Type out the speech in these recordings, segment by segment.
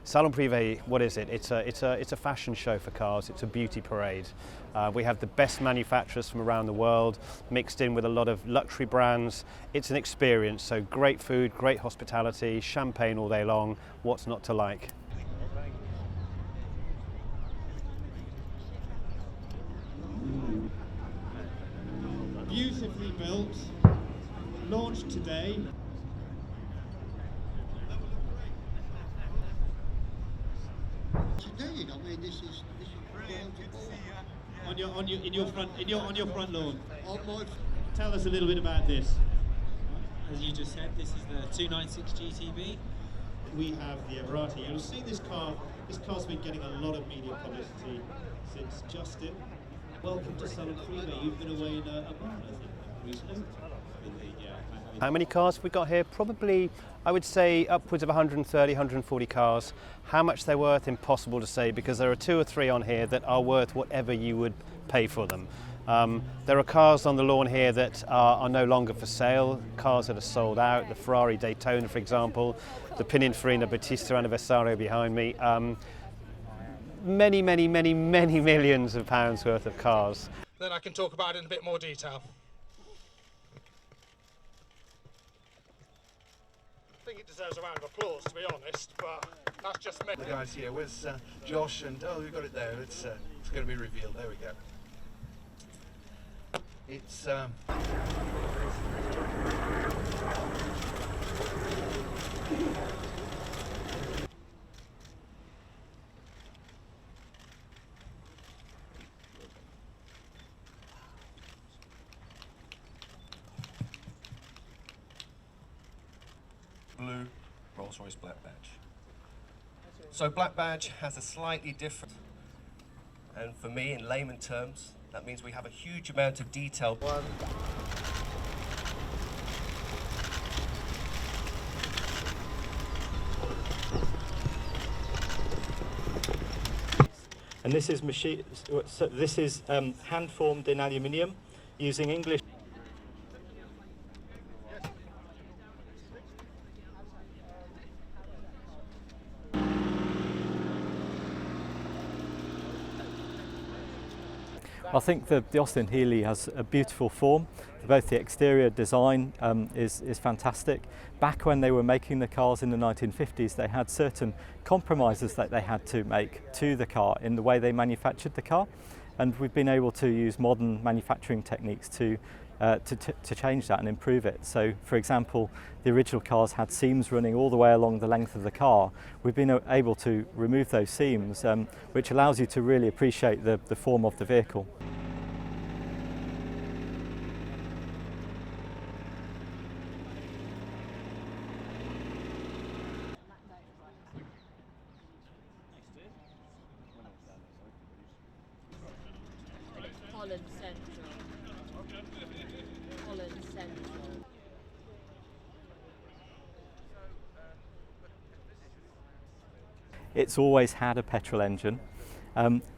Salon Privé, what is it? It's a fashion show for cars. It's a beauty parade. We have the best manufacturers from around the world mixed in with a lot of luxury brands. It's an experience, so great food, great hospitality, champagne all day long. What's not to like? Beautifully built, launched today. Today, I mean, this is on your front lawn. on my Tell us a little bit about this. As you just said, this is the 296 GTB. We have the Everati. You'll see this car. This car's been getting a lot of media publicity since Justin. Welcome to Salon Privé. You've been away in Oman, I think, recently. How many cars have we got here? Probably, I would say, upwards of 130, 140 cars. How much they're worth, impossible to say, because there are 2 or 3 on here that are worth whatever you would pay for them. There are cars on the lawn here that are no longer for sale, cars that are sold out, the Ferrari Daytona, for example, the Pininfarina Battista Anniversario behind me. Many millions of pounds worth of cars. Then I can talk about it in a bit more detail. I think it deserves a round of applause, to be honest, but that's just me. The guys here, where's Josh? And oh, we've got it there. It's going to be revealed. There we go. It's blue Rolls-Royce Black Badge. So Black Badge has a slightly different, and for me, in layman terms, that means we have a huge amount of detail. And this is machine. So this is hand formed in aluminium using English. I think the Austin Healey has a beautiful form. Both the exterior design is fantastic. Back when they were making the cars in the 1950s, they had certain compromises that they had to make to the car in the way they manufactured the car. And we've been able to use modern manufacturing techniques to change that and improve it. So, for example, the original cars had seams running all the way along the length of the car. We've been able to remove those seams, which allows you to really appreciate the form of the vehicle. Holland Central. Holland Central. It's always had a petrol engine.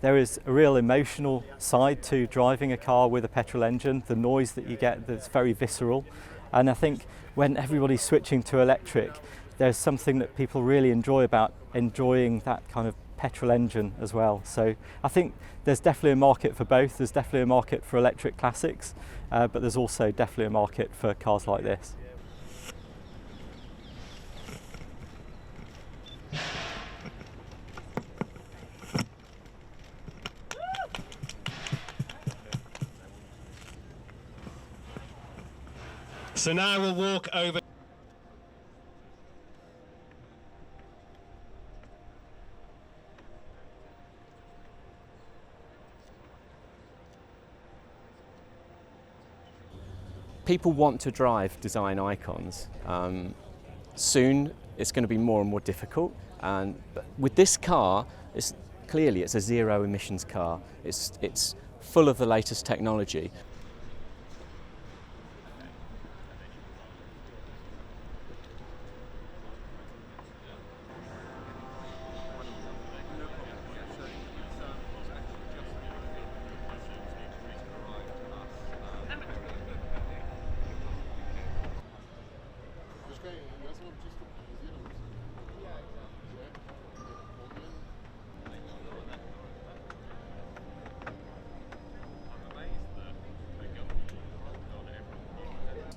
There is a real emotional side to driving a car with a petrol engine, the noise that you get that's very visceral. And I think when everybody's switching to electric, there's something that people really enjoy about enjoying that kind of petrol engine as well. So I think there's definitely a market for both. There's definitely a market for electric classics, but there's also definitely a market for cars like this. So now we'll walk over. People want to drive design icons. Soon it's going to be more and more difficult, and with this car, it's a zero emissions car. It's full of the latest technology.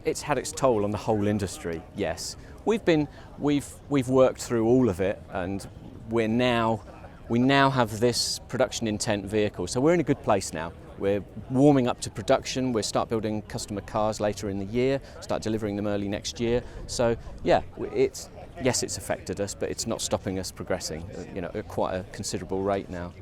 it's had its toll on the whole industry. Yes, we've worked through all of it, and we now have this production intent vehicle. So we're in a good place now. We're warming up to production. We'll start building customer cars later in the year, start delivering them early next year. So yeah, yes, it's affected us, but it's not stopping us progressing, at quite a considerable rate now.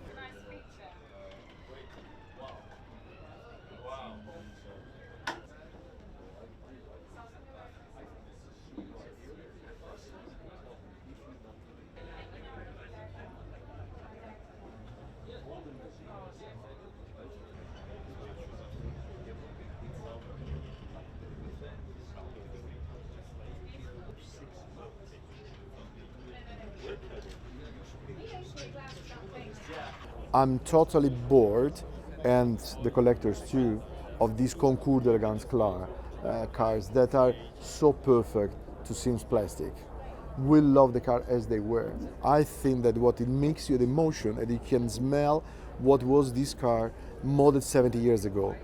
I'm totally bored, and the collectors too, of these concours d'elegance cars that are so perfect to seem plastic. We love the car as they were. I think that what it makes you the emotion, and you can smell what was this car modeled 70 years ago.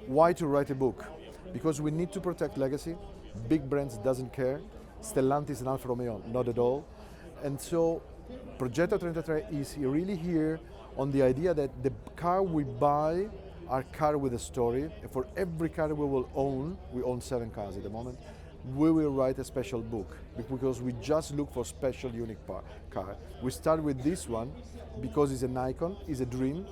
Why to write a book? Because we need to protect legacy. Big brands doesn't care. Stellantis and Alfa Romeo, not at all. And so Progetto 33 is really here on the idea that the car we buy are cars with a story. For every car we will own, we own 7 cars at the moment, we will write a special book, because we just look for special unique car. We start with this one because it's an icon, it's a dream.